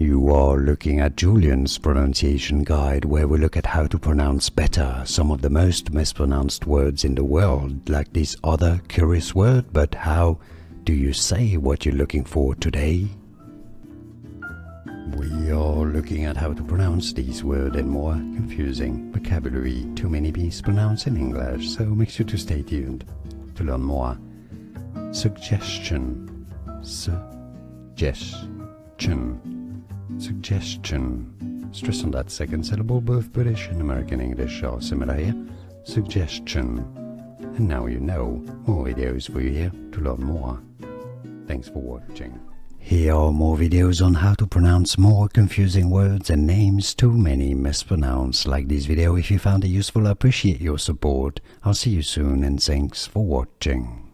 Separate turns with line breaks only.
You are looking at Julian's pronunciation guide, where we look at how to pronounce better some of the most mispronounced words in the world, like this other curious word. But how do you say what you're looking for today? We are looking at how to pronounce these words and more confusing vocabulary too many mispronounced in English, so make sure to stay tuned to learn more. Suggestion. Suggestion. Stress on that second syllable. Both British and American English are similar here. Suggestion. And now you know. More videos for you here to learn more. Thanks for watching. Here are more videos on how to pronounce more confusing words and names too many mispronounced. Like this video if you found it useful. I appreciate your support. I'll see you soon and thanks for watching.